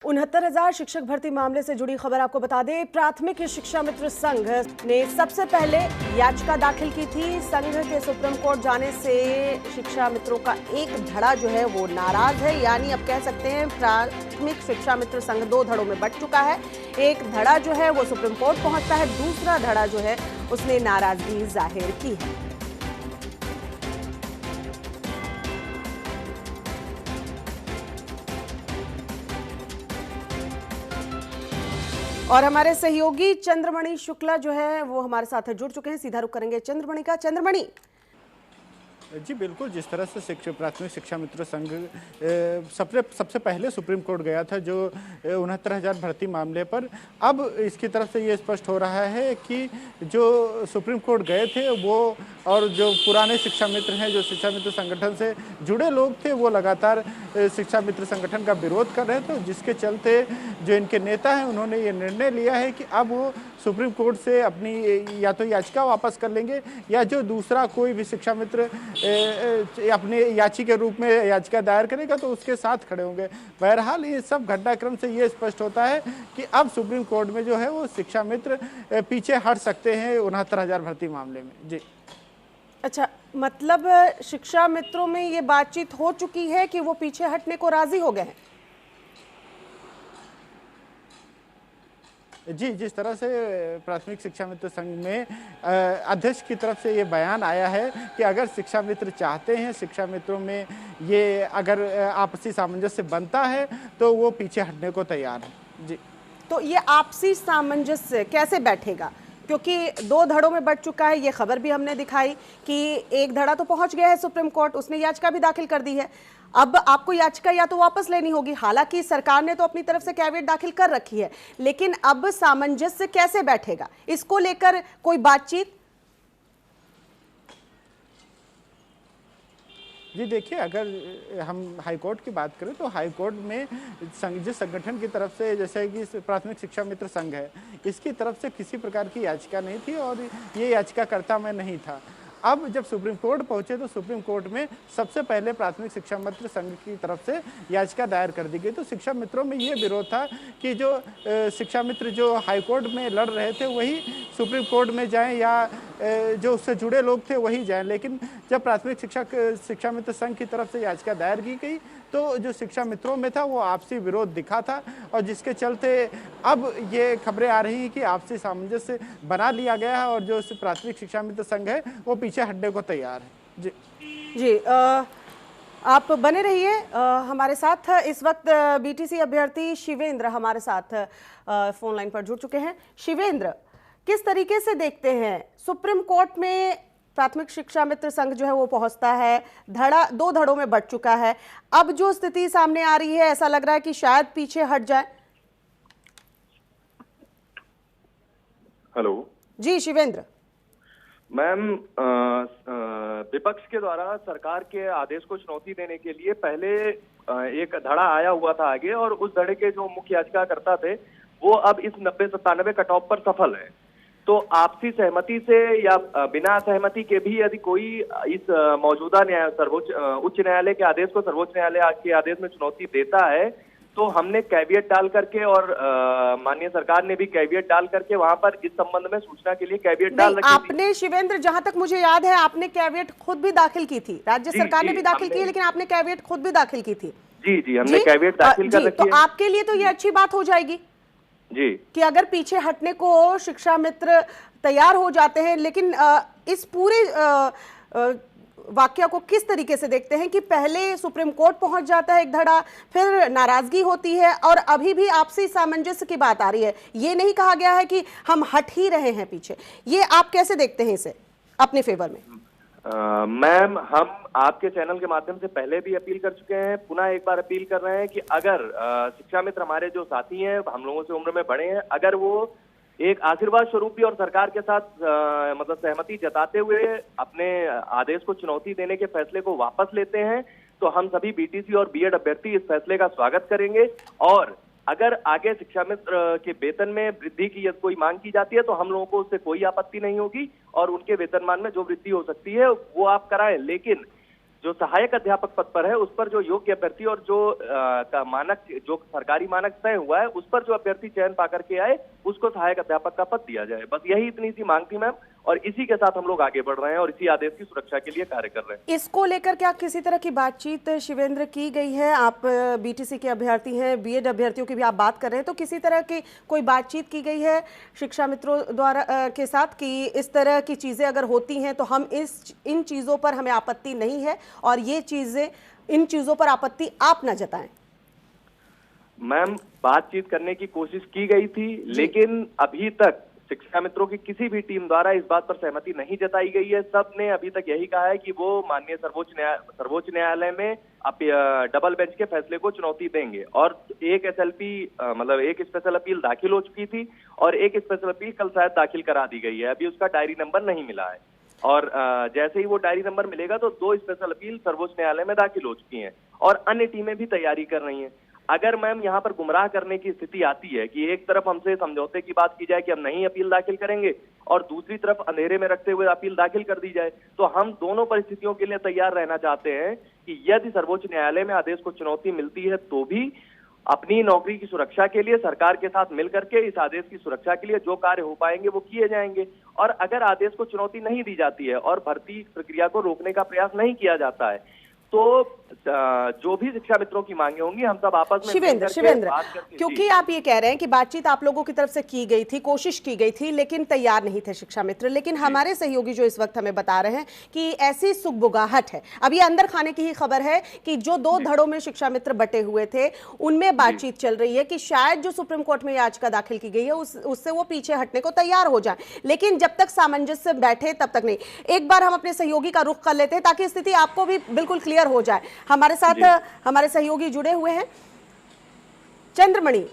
69,000 शिक्षक भर्ती मामले से जुड़ी खबर आपको बता दें। प्राथमिक शिक्षा मित्र संघ ने सबसे पहले याचिका दाखिल की थी। संघ के सुप्रीम कोर्ट जाने से शिक्षा मित्रों का एक धड़ा जो है वो नाराज है, यानी अब कह सकते हैं प्राथमिक शिक्षा मित्र संघ दो धड़ों में बंट चुका है। एक धड़ा जो है वो सुप्रीम कोर्ट पहुंचता है, दूसरा धड़ा जो है उसने नाराजगी जाहिर की है। और हमारे सहयोगी चंद्रमणि शुक्ला जो है वो हमारे साथ जुड़ चुके हैं। सीधा रुख करेंगे चंद्रमणि का। चंद्रमणि जी बिल्कुल, जिस तरह से प्राथमिक शिक्षा मित्र संघ सबसे पहले सुप्रीम कोर्ट गया था जो 69,000 भर्ती मामले पर, अब इसकी तरफ से ये स्पष्ट हो रहा है कि जो सुप्रीम कोर्ट गए थे वो और जो पुराने शिक्षा मित्र हैं, जो शिक्षा मित्र संगठन से जुड़े लोग थे, वो लगातार शिक्षा मित्र संगठन का विरोध कर रहे थे, जिसके चलते जो इनके नेता हैं उन्होंने ये निर्णय लिया है कि अब वो सुप्रीम कोर्ट से अपनी या तो याचिका वापस कर लेंगे या जो दूसरा कोई भी शिक्षा मित्र अपने याची के रूप में याचिका दायर करेगा तो उसके साथ खड़े होंगे। बहरहाल ये सब घटनाक्रम से ये स्पष्ट होता है कि अब सुप्रीम कोर्ट में जो है वो शिक्षा मित्र पीछे हट सकते हैं 69,000 भर्ती मामले में। जी अच्छा, मतलब शिक्षा मित्रों में ये बातचीत हो चुकी है कि वो पीछे हटने को राजी हो गए हैं। जी, जिस तरह से प्राथमिक शिक्षा मित्र संघ में अध्यक्ष की तरफ से ये बयान आया है कि अगर शिक्षा मित्र चाहते हैं, शिक्षा मित्रों में ये अगर आपसी सामंजस्य बनता है तो वो पीछे हटने को तैयार है। जी, तो ये आपसी सामंजस्य कैसे बैठेगा, क्योंकि दो धड़ों में बंट चुका है। ये खबर भी हमने दिखाई कि एक धड़ा तो पहुंच गया है सुप्रीम कोर्ट, उसने याचिका भी दाखिल कर दी है। अब आपको याचिका या तो वापस लेनी होगी, हालांकि सरकार ने तो अपनी तरफ से कैविएट दाखिल कर रखी है, लेकिन अब सामंजस्य कैसे बैठेगा, इसको लेकर कोई बातचीत? जी देखिए, अगर हम हाईकोर्ट की बात करें तो हाईकोर्ट में जिस संगठन की तरफ से, जैसे कि प्राथमिक शिक्षा मित्र संघ है, इसकी तरफ से किसी प्रकार की याचिका नहीं थी और ये याचिकाकर्ता मैं नहीं था। अब जब सुप्रीम कोर्ट पहुंचे तो सुप्रीम कोर्ट में सबसे पहले प्राथमिक शिक्षा मित्र संघ की तरफ से याचिका दायर कर दी गई। तो शिक्षा मित्रों में ये विरोध था कि जो शिक्षा मित्र जो हाईकोर्ट में लड़ रहे थे वही सुप्रीम कोर्ट में जाएं या जो उससे जुड़े लोग थे वही जाएं, लेकिन जब प्राथमिक शिक्षा मित्र संघ की तरफ से याचिका दायर की गई तो जो शिक्षा मित्रों में था वो आपसी विरोध दिखा था, और जिसके चलते अब ये खबरें आ रही हैं कि आपसी सामंजस्य बना लिया गया है और जो प्राथमिक शिक्षा मित्र संघ है वो पीछे हटने को तैयार है। जी जी, आप बने रहिए हमारे साथ। इस वक्त बीटीसी अभ्यर्थी शिवेंद्र हमारे साथ फोन लाइन पर जुड़ चुके हैं। शिवेंद्र, किस तरीके से देखते हैं सुप्रीम कोर्ट में प्राथमिक शिक्षा मित्र संघ जो है वो पहुंचता है, दो धड़ों में बंट चुका है, अब जो स्थिति सामने आ रही है ऐसा लग रहा है कि शायद पीछे हट जाए। हेलो जी शिवेंद्र। मैम, विपक्ष के द्वारा सरकार के आदेश को चुनौती देने के लिए पहले एक धड़ा आया हुआ था आगे, और उस धड़े के जो मुख्य याचिकाकर्ता थे वो अब इस 90-97 कट ऑफ पर सफल है। तो आपसी सहमति से या बिना सहमति के भी यदि कोई इस मौजूदा उच्च न्यायालय के आदेश को सर्वोच्च न्यायालय के आदेश में चुनौती देता है तो हमने कैविएट डाल करके और माननीय सरकार ने भी कैविएट डाल करके वहां पर इस संबंध में सूचना के लिए कैविएट डाल रखी थी। आपने शिवेंद्र, जहां तक मुझे याद है आपने कैविएट खुद भी दाखिल की थी, राज्य सरकार ने भी दाखिल की है, लेकिन आपने कैविएट खुद भी दाखिल की थी। जी जी, हमने कैविएट दाखिल कर रखी है। तो आपके लिए तो ये अच्छी बात हो जाएगी जी कि अगर पीछे हटने को शिक्षा मित्र तैयार हो जाते हैं, लेकिन इस पूरे वाकया को किस तरीके से देखते हैं कि पहले सुप्रीम कोर्ट पहुंच जाता है एक धड़ा, फिर नाराजगी होती है और अभी भी आपसी सामंजस्य की बात आ रही है, ये नहीं कहा गया है कि हम हट ही रहे हैं पीछे, ये आप कैसे देखते हैं इसे अपने फेवर में? मैम, हम आपके चैनल के माध्यम से पहले भी अपील कर चुके हैं, पुनः एक बार अपील कर रहे हैं कि अगर शिक्षा मित्र हमारे जो साथी हैं, हम लोगों से उम्र में बड़े हैं, अगर वो एक आशीर्वाद स्वरूप भी और सरकार के साथ मतलब सहमति जताते हुए अपने आदेश को चुनौती देने के फैसले को वापस लेते हैं तो हम सभी बीटीसी और बीएड अभ्यर्थी इस फैसले का स्वागत करेंगे। और अगर आगे शिक्षा मित्र के वेतन में वृद्धि की यदि कोई मांग की जाती है तो हम लोगों को उससे कोई आपत्ति नहीं होगी और उनके वेतनमान में जो वृद्धि हो सकती है वो आप कराएं, लेकिन जो सहायक अध्यापक पद पर है उस पर जो योग्य अभ्यर्थी और जो का मानक, जो सरकारी मानक तय हुआ है उस पर जो अभ्यर्थी चयन पा करके आए उसको सहायक अध्यापक का पद दिया जाए। बस यही इतनी सी मांग थी मैम, और इसी के साथ हम लोग आगे बढ़ रहे हैं और इसी आदेश की सुरक्षा के लिए कार्य कर रहे हैं। इसको लेकर क्या किसी तरह की बातचीत शिवेंद्र की गई है? आप बीटीसी के अभ्यर्थी हैं, बीएड अभ्यर्थियों की भी आप बात कर रहे हैं, तो किसी तरह की कोई बातचीत की गई है शिक्षा मित्रों द्वारा के साथ कि इस तरह की चीजें अगर होती हैं तो हम इन चीजों पर हमें आपत्ति नहीं है और ये चीजें, इन चीजों पर आपत्ति आप न जताएं? मैम, बातचीत करने की कोशिश की गई थी, लेकिन अभी तक शिक्षा मित्रों की किसी भी टीम द्वारा इस बात पर सहमति नहीं जताई गई है। सब ने अभी तक यही कहा है कि वो माननीय सर्वोच्च न्यायालय में डबल बेंच के फैसले को चुनौती देंगे। और एक एसएलपी मतलब एक स्पेशल अपील दाखिल हो चुकी थी और एक स्पेशल अपील कल शायद दाखिल करा दी गई है। अभी उसका डायरी नंबर नहीं मिला है और जैसे ही वो डायरी नंबर मिलेगा तो 2 स्पेशल अपील सर्वोच्च न्यायालय में दाखिल हो चुकी हैं और अन्य टीमें भी तैयारी कर रही हैं। अगर मैम यहाँ पर गुमराह करने की स्थिति आती है कि एक तरफ हमसे समझौते की बात की जाए कि हम नहीं अपील दाखिल करेंगे और दूसरी तरफ अंधेरे में रखते हुए अपील दाखिल कर दी जाए, तो हम दोनों परिस्थितियों के लिए तैयार रहना चाहते हैं कि यदि सर्वोच्च न्यायालय में आदेश को चुनौती मिलती है तो भी अपनी नौकरी की सुरक्षा के लिए सरकार के साथ मिलकर के इस आदेश की सुरक्षा के लिए जो कार्य हो पाएंगे वो किए जाएंगे। और अगर आदेश को चुनौती नहीं दी जाती है और भर्ती प्रक्रिया को रोकने का प्रयास नहीं किया जाता है तो जो भी शिक्षा मित्रों की मांगे होंगी हम सब आपस में शिवेंद्र, क्योंकि आप ये कह रहे हैं कि बातचीत आप लोगों की तरफ से की गई थी, कोशिश की गई थी, लेकिन तैयार नहीं थे शिक्षा मित्र। लेकिन हमारे सहयोगी जो इस वक्त हमें बता रहे हैं कि ऐसी सुगबुगाहट है, अब ये अंदर खाने की ही खबर है कि जो 2 धड़ों में शिक्षा मित्र बटे हुए थे उनमें बातचीत चल रही है कि शायद जो सुप्रीम कोर्ट में याचिका दाखिल की गई है उससे वो पीछे हटने को तैयार हो जाए, लेकिन जब तक सामंजस्य बैठे तब तक नहीं। एक बार हम अपने सहयोगी का रुख कर लेते हैं ताकि स्थिति आपको भी बिल्कुल क्लियर हो जाए। हमारे साथ हमारे सहयोगी जुड़े हुए हैं, चंद्रमणि,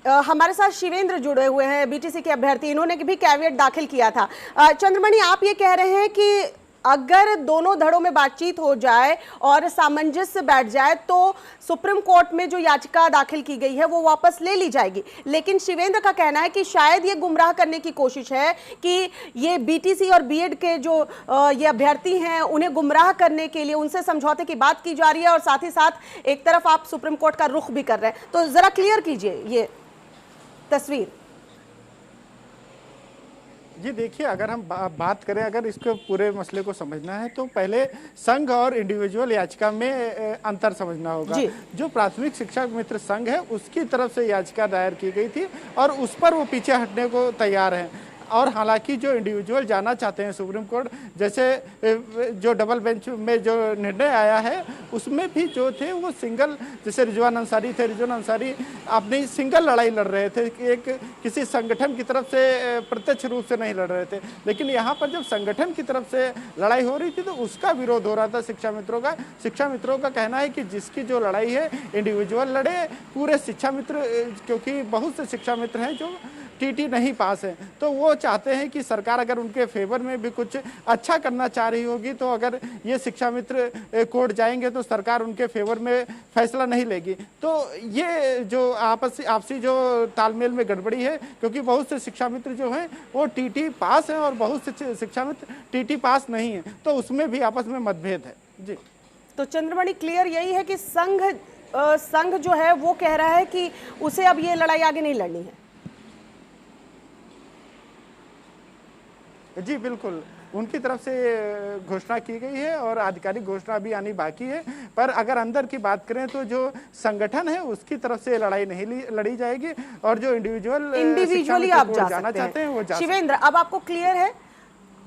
हमारे साथ शिवेंद्र जुड़े हुए हैं, बीटीसी के अभ्यर्थी, इन्होंने भी कैविएट दाखिल किया था। चंद्रमणि, आप ये कह रहे हैं कि अगर दोनों धड़ों में बातचीत हो जाए और सामंजस्य बैठ जाए तो सुप्रीम कोर्ट में जो याचिका दाखिल की गई है वो वापस ले ली जाएगी, लेकिन शिवेंद्र का कहना है कि शायद ये गुमराह करने की कोशिश है कि ये बीटीसी और बीएड के जो ये अभ्यर्थी हैं उन्हें गुमराह करने के लिए उनसे समझौते की बात की जा रही है और साथ ही साथ एक तरफ आप सुप्रीम कोर्ट का रुख भी कर रहे हैं। तो जरा क्लियर कीजिए ये तस्वीर। जी देखिए, अगर हम बात करें, अगर इसके पूरे मसले को समझना है तो पहले संघ और इंडिविजुअल याचिका में अंतर समझना होगा। जो प्राथमिक शिक्षा मित्र संघ है उसकी तरफ से याचिका दायर की गई थी और उस पर वो पीछे हटने को तैयार हैं। और हालांकि जो इंडिविजुअल जाना चाहते हैं सुप्रीम कोर्ट, जैसे जो डबल बेंच में जो निर्णय आया है उसमें भी जो थे वो सिंगल, जैसे रिजवान अंसारी थे, रिजवान अंसारी अपनी सिंगल लड़ाई लड़ रहे थे, एक किसी संगठन की तरफ से प्रत्यक्ष रूप से नहीं लड़ रहे थे। लेकिन यहाँ पर जब संगठन की तरफ से लड़ाई हो रही थी तो उसका विरोध हो रहा था शिक्षा मित्रों का। शिक्षा मित्रों का कहना है कि जिसकी जो लड़ाई है इंडिविजुअल लड़े, पूरे शिक्षा मित्र, क्योंकि बहुत से शिक्षा मित्र हैं जो टीटी नहीं पास है, तो वो चाहते हैं कि सरकार अगर उनके फेवर में भी कुछ अच्छा करना चाह रही होगी तो अगर ये शिक्षा मित्र कोर्ट जाएंगे तो सरकार उनके फेवर में फैसला नहीं लेगी। तो ये जो आपसी जो तालमेल में गड़बड़ी है, क्योंकि बहुत से शिक्षा मित्र जो हैं वो टीटी पास हैं और बहुत से शिक्षा मित्र टीटी पास नहीं है, तो उसमें भी आपस में मतभेद है। जी, तो चंद्रमणि, क्लियर यही है कि संघ जो है वो कह रहा है कि उसे अब ये लड़ाई आगे नहीं लड़नी है। जी बिल्कुल, उनकी तरफ से घोषणा की गई है और आधिकारिक घोषणा भी आनी बाकी है। पर अगर अंदर की बात करें तो जो संगठन है उसकी तरफ से लड़ाई नहीं लड़ी जाएगी और जो इंडिविजुअली आप जाना चाहते हैं वो शिवेंद्र, अब आपको क्लियर है?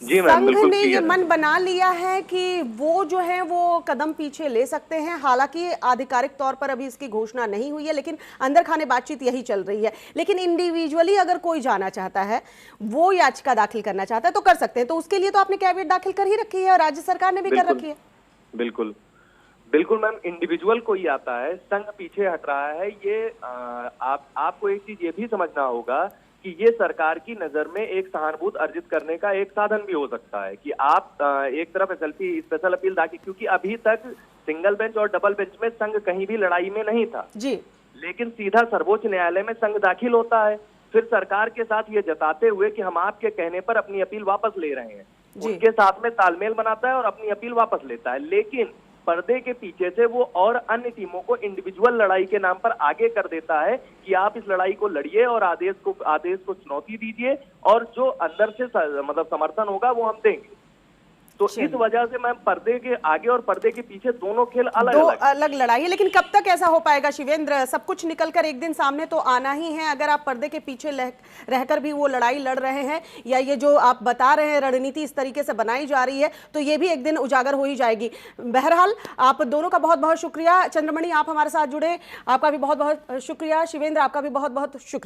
संघ ने ये मन बना लिया है कि वो जो है वो कदम पीछे ले सकते हैं, हालांकि आधिकारिक तौर पर अभी इसकी घोषणा नहीं हुई है, लेकिन अंदर खाने बातचीत यही चल रही है। लेकिन इंडिविजुअली अगर कोई जाना चाहता है, वो याचिका दाखिल करना चाहता है तो कर सकते हैं। तो उसके लिए तो आपने कैविएट दाखिल कर ही रखी है और राज्य सरकार ने भी कर रखी है। बिल्कुल बिल्कुल मैम, इंडिविजुअल कोई आता है, संघ पीछे हट रहा है, ये आपको एक चीज ये भी समझना होगा कि ये सरकार की नजर में एक सहानुभूति अर्जित करने का एक साधन भी हो सकता है कि आप एक तरफ एसएलपी स्पेशल अपील दाखिल, क्योंकि अभी तक सिंगल बेंच और डबल बेंच में संघ कहीं भी लड़ाई में नहीं था जी, लेकिन सीधा सर्वोच्च न्यायालय में संघ दाखिल होता है, फिर सरकार के साथ ये जताते हुए कि हम आपके कहने पर अपनी अपील वापस ले रहे हैं। उनके साथ में तालमेल बनाता है और अपनी अपील वापस लेता है। लेकिन पर्दे के पीछे से वो और अन्य टीमों को इंडिविजुअल लड़ाई के नाम पर आगे कर देता है कि आप इस लड़ाई को लड़िए और आदेश को चुनौती दीजिए, और जो अंदर से मतलब समर्थन होगा वो हम देंगे। तो इस वजह से मैम पर्दे के आगे और पर्दे के पीछे दोनों खेल अलग लड़ाई है। लेकिन कब तक ऐसा हो पाएगा शिवेंद्र? सब कुछ निकलकर एक दिन सामने तो आना ही है। अगर आप पर्दे के पीछे रहकर भी वो लड़ाई लड़ रहे हैं, या ये जो आप बता रहे हैं रणनीति इस तरीके से बनाई जा रही है, तो ये भी एक दिन उजागर हो ही जाएगी। बहरहाल आप दोनों का बहुत बहुत शुक्रिया। चंद्रमणि, आप हमारे साथ जुड़े, आपका भी बहुत बहुत शुक्रिया। शिवेंद्र, आपका भी बहुत बहुत शुक्रिया।